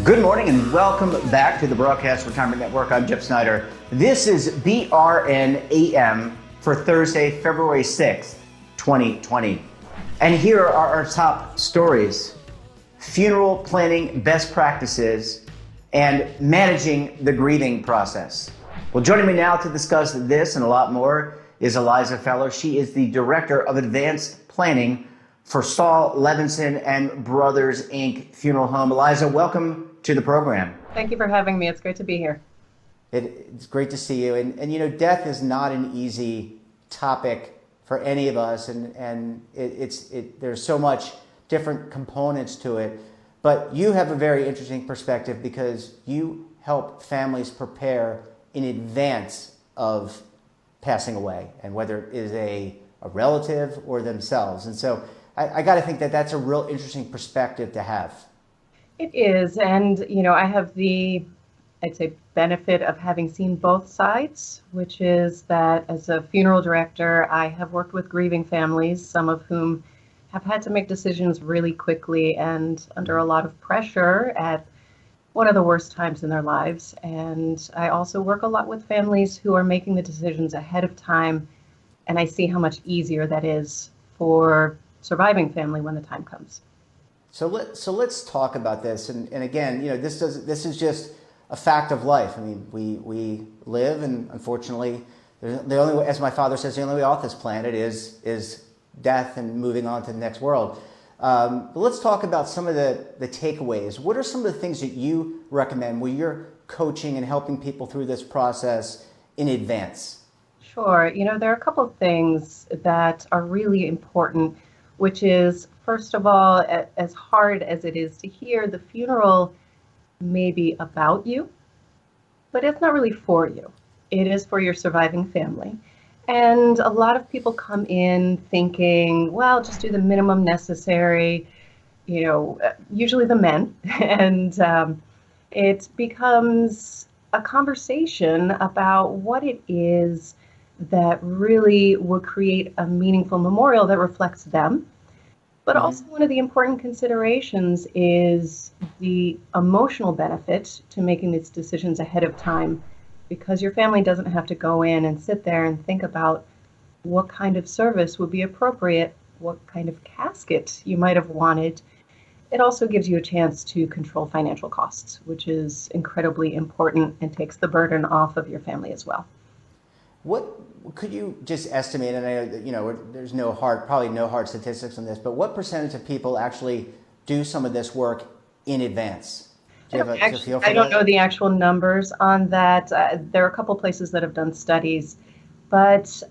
Good morning and welcome back to the Broadcast Retirement Network. I'm Jeff Snyder. This is BRN AM for Thursday, February 6th, 2020. And here are our top stories: funeral planning best practices and managing the grieving process. Well, joining me now to discuss this and a lot more is Eliza Feller. She is the Director of Advanced Planning for Saul Levinson and Brothers, Inc. Funeral Home. Eliza, welcome to the program. Thank you for having me. It's great to be here. It's great to see you. And you know, death is not an easy topic for any of us, and there's so much different components to it. But you have a very interesting perspective because you help families prepare in advance of passing away, and whether it is a relative or themselves. And so I got to think that that's a real interesting perspective to have. It is. And, you know, I have the, I'd say, benefit of having seen both sides, which is that as a funeral director, I have worked with grieving families, some of whom have had to make decisions really quickly and under a lot of pressure at one of the worst times in their lives. And I also work a lot with families who are making the decisions ahead of time, and I see how much easier that is for surviving family when the time comes. So let's talk about this. And again, you know, this is just a fact of life. I mean, we live, and unfortunately, the only way, as my father says, the only way off this planet is death and moving on to the next world. But let's talk about some of the takeaways. What are some of the things that you recommend where you're coaching and helping people through this process in advance? Sure. You know, there are a couple of things that are really important, which is, first of all, as hard as it is to hear, the funeral may be about you, but it's not really for you. It is for your surviving family. And a lot of people come in thinking, well, just do the minimum necessary, you know, usually the men. And it becomes a conversation about what it is that really will create a meaningful memorial that reflects them. But also one of the important considerations is the emotional benefit to making these decisions ahead of time, because your family doesn't have to go in and sit there and think about what kind of service would be appropriate, what kind of casket you might have wanted. It also gives you a chance to control financial costs, which is incredibly important and takes the burden off of your family as well. What could you just estimate, and I know that, you know, there's probably no hard statistics on this, but what percentage of people actually do some of this work in advance? Do you have a feel for I don't that? know the actual numbers on that. There are a couple places that have done studies, but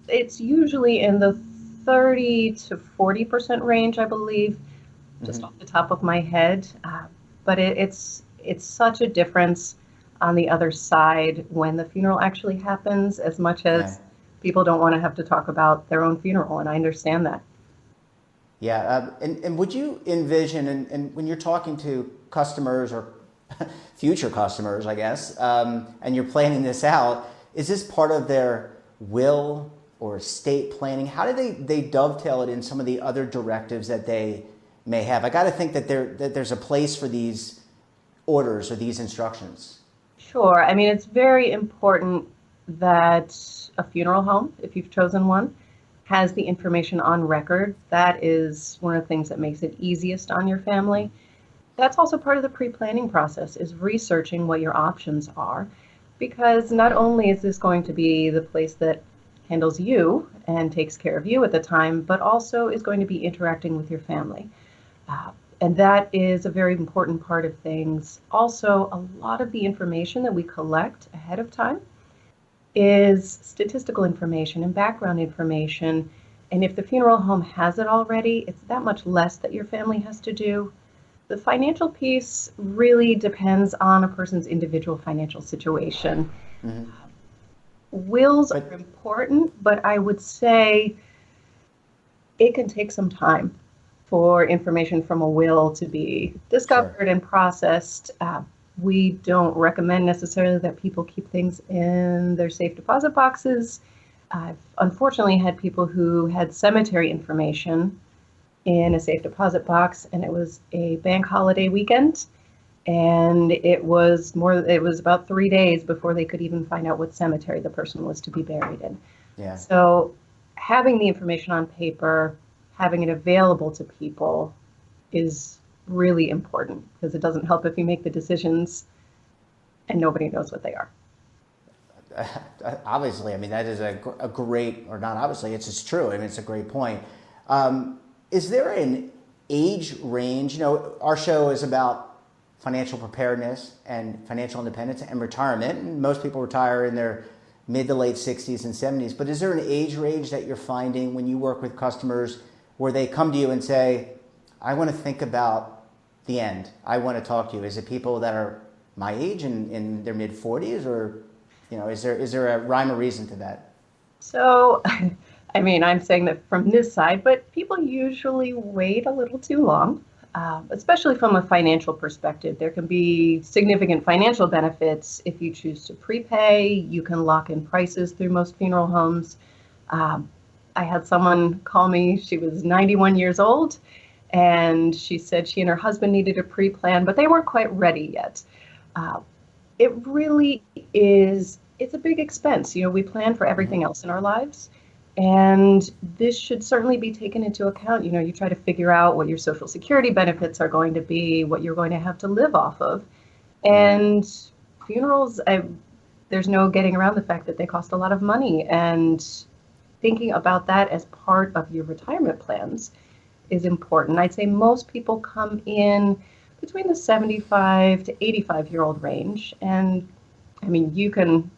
it's usually in the 30 to 40% range, I believe, just off the top of my head. But it's such a difference on the other side when the funeral actually happens, as much as people don't want to have to talk about their own funeral, and I understand that. Yeah, and would you envision, and when you're talking to customers or future customers, I guess, and you're planning this out, is this part of their will or estate planning? How do they dovetail it in some of the other directives that they may have? I got to think that there's a place for these orders or these instructions. Sure. I mean, it's very important that a funeral home, if you've chosen one, has the information on record. That is one of the things that makes it easiest on your family. That's also part of the pre-planning process, is researching what your options are, because not only is this going to be the place that handles you and takes care of you at the time, but also is going to be interacting with your family. And that is a very important part of things. Also, a lot of the information that we collect ahead of time is statistical information and background information. And if the funeral home has it already, it's that much less that your family has to do. The financial piece really depends on a person's individual financial situation. Wills are important, but I would say it can take some time for information from a will to be discovered and processed. We don't recommend necessarily that people keep things in their safe deposit boxes. I've unfortunately had people who had cemetery information in a safe deposit box, and it was a bank holiday weekend, And it was about 3 days before they could even find out what cemetery the person was to be buried in. Yeah. So having the information on paper, having it available to people is really important, because it doesn't help if you make the decisions and nobody knows what they are. Obviously, I mean, that is a great, or not obviously, it's just true. I mean, it's a great point. Is there an age range? You know, our show is about financial preparedness and financial independence and retirement. And most people retire in their mid to late 60s and 70s. But is there an age range that you're finding when you work with customers where they come to you and say, I want to think about the end, I want to talk to you? Is it people that are my age and in their mid 40s, or, you know, is there a rhyme or reason to that? So, I mean, I'm saying that from this side, but people usually wait a little too long, especially from a financial perspective. There can be significant financial benefits if you choose to prepay. You can lock in prices through most funeral homes. I had someone call me, she was 91 years old, and she said she and her husband needed a pre-plan, but they weren't quite ready yet. It really is, it's a big expense. You know, we plan for everything else in our lives, and this should certainly be taken into account. You know, you try to figure out what your Social Security benefits are going to be, what you're going to have to live off of. And funerals, there's no getting around the fact that they cost a lot of money, and thinking about that as part of your retirement plans is important. I'd say most people come in between the 75 to 85-year-old range. And I mean, you can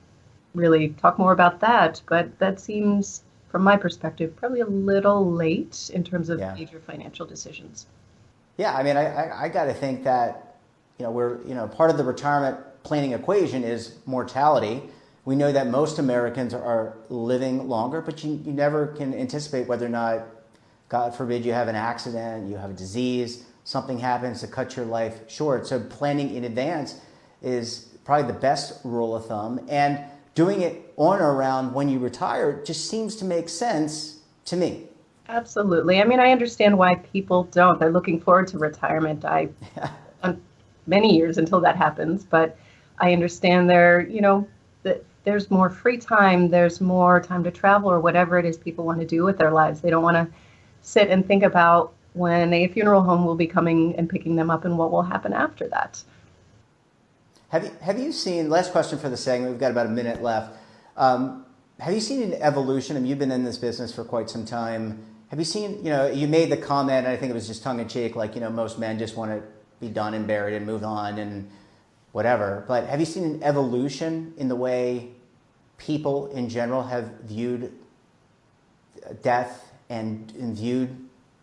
really talk more about that, but that seems, from my perspective, probably a little late in terms of major financial decisions. Yeah, I mean, I got to think that, you know, part of the retirement planning equation is mortality. We know that most Americans are living longer, but you never can anticipate whether or not, God forbid, you have an accident, you have a disease, something happens to cut your life short. So planning in advance is probably the best rule of thumb. And doing it on or around when you retire just seems to make sense to me. Absolutely. I mean, I understand why people don't. They're looking forward to retirement. Many years until that happens, but I understand that there's more free time, there's more time to travel, or whatever it is people want to do with their lives. They don't want to sit and think about when a funeral home will be coming and picking them up and what will happen after that. Have you seen, last question for the segment, we've got about a minute left. Have you seen an evolution? I mean, you've been in this business for quite some time. Have you seen, you know, you made the comment, and I think it was just tongue in cheek, like, you know, most men just want to be done and buried and move on and whatever. But have you seen an evolution in the way people in general have viewed death and viewed,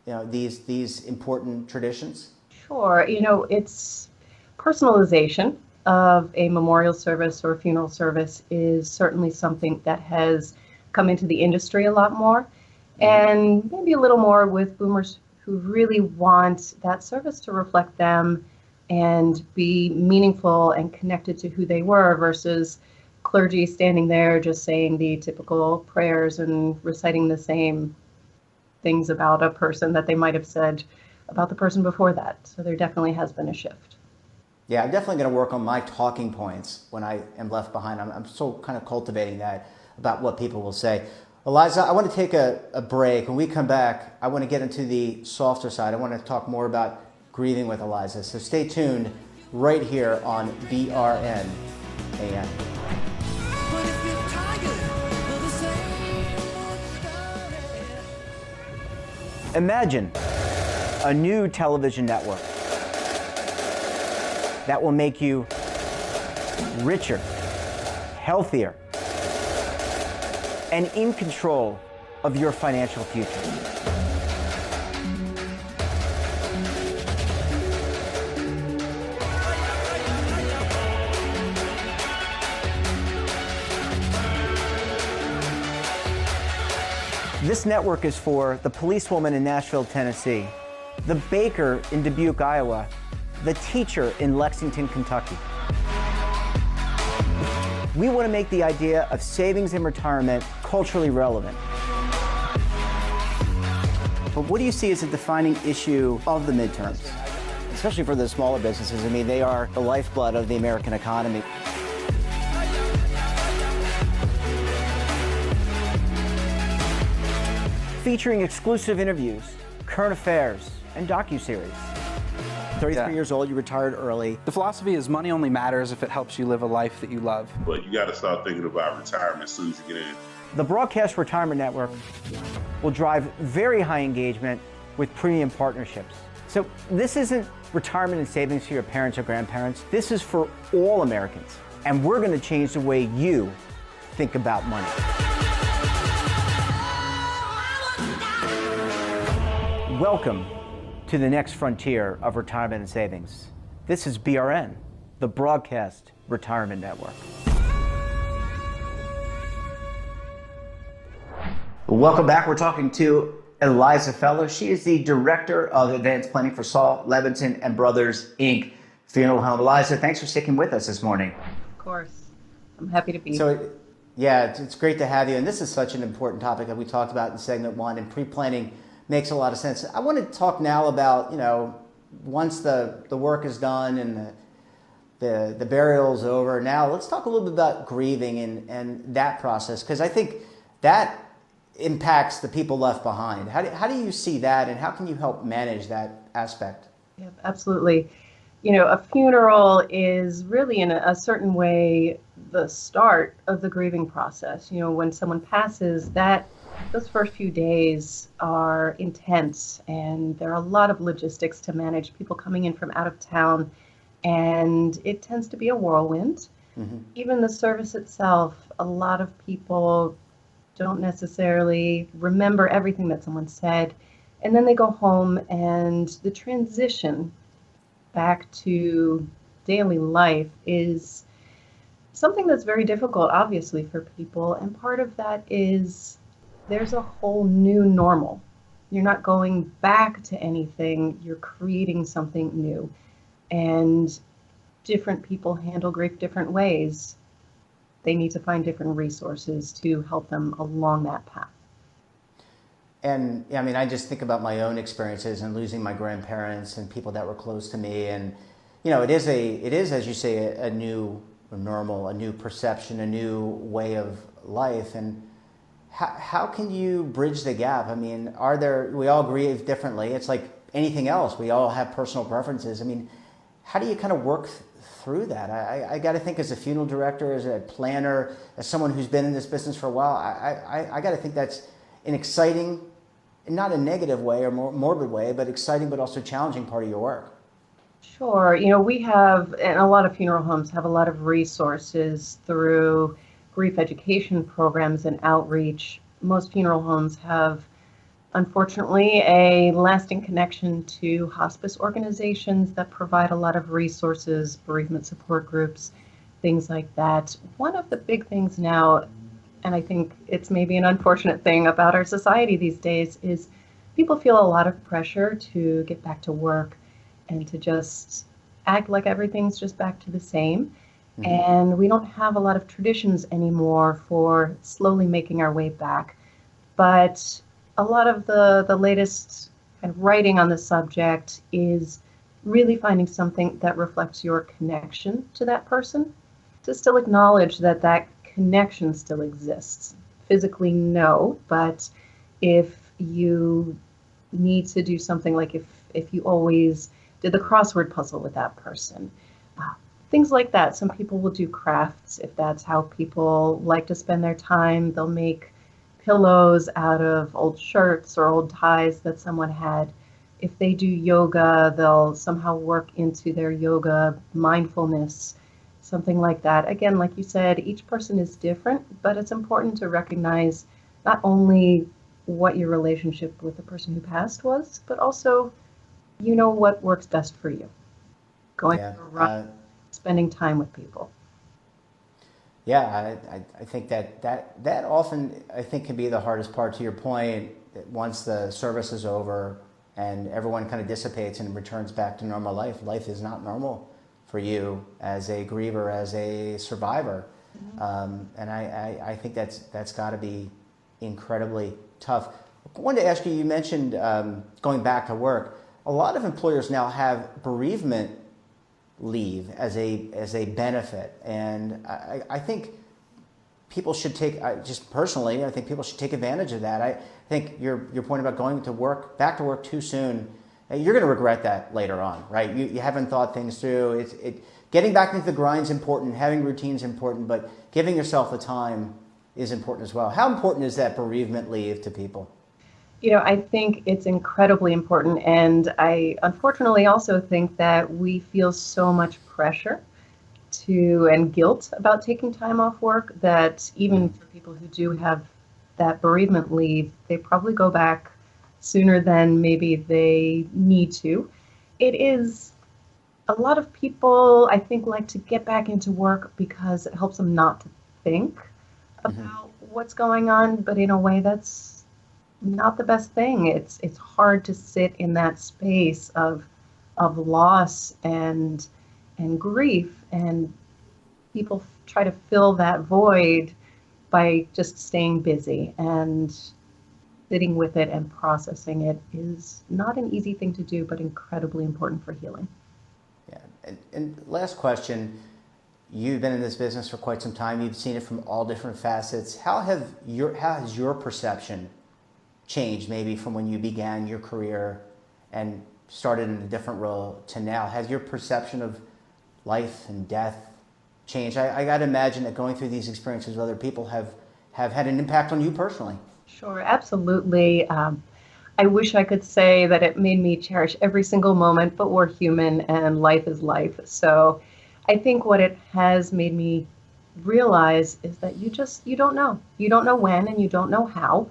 you know, these important traditions? Sure. You know, it's personalization of a memorial service or a funeral service is certainly something that has come into the industry a lot more, and maybe a little more with boomers who really want that service to reflect them and be meaningful and connected to who they were, versus clergy standing there just saying the typical prayers and reciting the same things about a person that they might have said about the person before that. So there definitely has been a shift. Yeah, I'm definitely going to work on my talking points when I am left behind. I'm still kind of cultivating that about what people will say. Eliza, I want to take a break. When we come back, I want to get into the softer side. I want to talk more about grieving with Eliza. So stay tuned right here on BRN AM. Imagine a new television network that will make you richer, healthier, and in control of your financial future. This network is for the policewoman in Nashville, Tennessee, the baker in Dubuque, Iowa, the teacher in Lexington, Kentucky. We want to make the idea of savings and retirement culturally relevant. But what do you see as a defining issue of the midterms? especially for the smaller businesses. I mean, they are the lifeblood of the American economy. Featuring exclusive interviews, current affairs, and docuseries. 33 years old, you retired early. The philosophy is money only matters if it helps you live a life that you love. But you got to start thinking about retirement as soon as you get in. The Broadcast Retirement Network will drive very high engagement with premium partnerships. So this isn't retirement and savings for your parents or grandparents. This is for all Americans. And we're going to change the way you think about money. Welcome to the next frontier of retirement and savings. This is BRN, the Broadcast Retirement Network. Welcome back. We're talking to Eliza Fellow. She is the Director of Advanced Planning for Saul Levinson and Brothers, Inc. Funeral Home. Eliza, thanks for sticking with us this morning. Of course. I'm happy to be here. So, yeah, it's great to have you. And this is such an important topic that we talked about in segment one, and pre-planning makes a lot of sense. I want to talk now about, once the work is done and the burial's over, now let's talk a little bit about grieving and that process, because I think that impacts the people left behind. How do you see that, and how can you help manage that aspect? Yeah, absolutely. A funeral is really in a certain way the start of the grieving process. When someone passes, those first few days are intense, and there are a lot of logistics to manage, people coming in from out of town, and it tends to be a whirlwind. Mm-hmm. Even the service itself, a lot of people don't necessarily remember everything that someone said, and then they go home, and the transition back to daily life is something that's very difficult, obviously, for people, and part of that is there's a whole new normal. You're not going back to anything, you're creating something new. And different people handle grief different ways. They need to find different resources to help them along that path. And I just think about my own experiences and losing my grandparents and people that were close to me. And, it is, as you say, a new normal, a new perception, a new way of life. And how can you bridge the gap? We all grieve differently. It's like anything else. We all have personal preferences. How do you kind of work through that? I got to think, as a funeral director, as a planner, as someone who's been in this business for a while, I got to think that's an exciting, not a negative way or morbid way, but exciting but also challenging part of your work. Sure. We have, and a lot of funeral homes have a lot of resources through grief education programs and outreach. Most funeral homes have, unfortunately, a lasting connection to hospice organizations that provide a lot of resources, bereavement support groups, things like that. One of the big things now, and I think it's maybe an unfortunate thing about our society these days, is people feel a lot of pressure to get back to work and to just act like everything's just back to the same. Mm-hmm. And we don't have a lot of traditions anymore for slowly making our way back. But a lot of the latest kind of writing on the subject is really finding something that reflects your connection to that person, to still acknowledge that connection still exists. Physically, no, but if you need to do something, like if you always did the crossword puzzle with that person, things like that. Some people will do crafts if that's how people like to spend their time. They'll make pillows out of old shirts or old ties that someone had. If they do yoga, they'll somehow work into their yoga mindfulness, something like that. Again, like you said, each person is different, but it's important to recognize not only what your relationship with the person who passed was, but also what works best for you. Going for a run, spending time with people. Yeah, I think that often, I think, can be the hardest part, to your point, that once the service is over and everyone kind of dissipates and returns back to normal life. Life is not normal for you as a griever, as a survivor. Mm-hmm. And I think that's got to be incredibly tough. I wanted to ask you, you mentioned going back to work. a lot of employers now have bereavement leave as a benefit, and I think people should take, just personally, I think people should take advantage of that. I think your point about going to work, back to work too soon, you're going to regret that later on, right? You haven't thought things through. Getting back into the grind is important, having routines important, but giving yourself the time is important as well. How important is that bereavement leave to people? I think it's incredibly important. And I unfortunately also think that we feel so much pressure and guilt about taking time off work that even for people who do have that bereavement leave, they probably go back sooner than maybe they need to. It is, a lot of people, I think, like to get back into work because it helps them not to think about what's going on, but in a way that's not the best thing. It's hard to sit in that space of loss and grief, and people try to fill that void by just staying busy, and sitting with it and processing it is not an easy thing to do, but incredibly important for healing. Yeah, and last question, you've been in this business for quite some time, you've seen it from all different facets. How has your perception changed maybe from when you began your career and started in a different role to now? Has your perception of life and death changed? I got to imagine that going through these experiences with other people have had an impact on you personally. Sure, absolutely. I wish I could say that it made me cherish every single moment, but we're human and life is life. So I think what it has made me realize is that you don't know. You don't know when and you don't know how.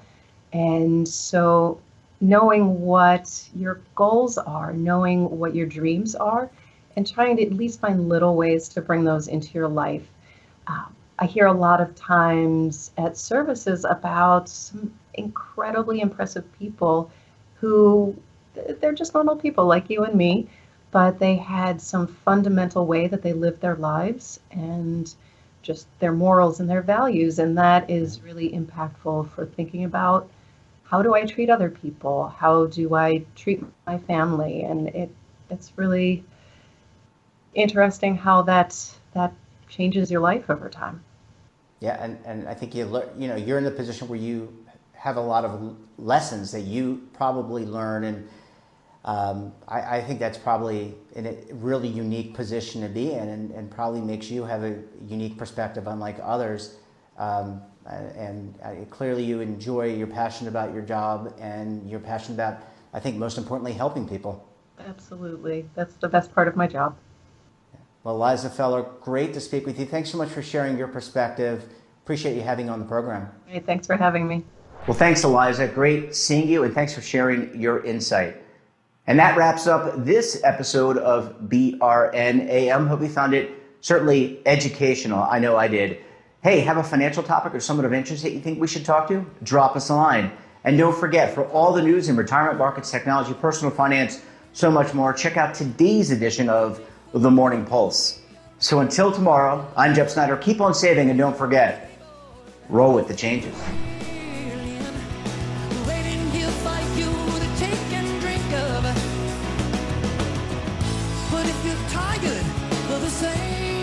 And so knowing what your goals are, knowing what your dreams are, and trying to at least find little ways to bring those into your life. I hear a lot of times at services about some incredibly impressive people who, they're just normal people like you and me, but they had some fundamental way that they lived their lives and just their morals and their values. And that is really impactful for thinking about, how do I treat other people? How do I treat my family? And it's really interesting how that changes your life over time. Yeah, and I think you're in the position where you have a lot of lessons that you probably learn, and I think that's probably in a really unique position to be in, and probably makes you have a unique perspective unlike others. Clearly you enjoy, you're passionate about your job, and you're passionate about, I think most importantly, helping people. Absolutely. That's the best part of my job. Well, Liza Feller, great to speak with you. Thanks so much for sharing your perspective. Appreciate you having on the program. Hey, thanks for having me. Well, thanks, Eliza. Great seeing you, and thanks for sharing your insight. And that wraps up this episode of BRN AM. Hope you found it certainly educational. I know I did. Hey, have a financial topic or someone of interest that you think we should talk to? Drop us a line. And don't forget, for all the news in retirement markets, technology, personal finance, so much more, check out today's edition of The Morning Pulse. So until tomorrow, I'm Jeff Snyder. Keep on saving, and don't forget, roll with the changes. Waiting here for you to take and drink of. But if you're tired of the same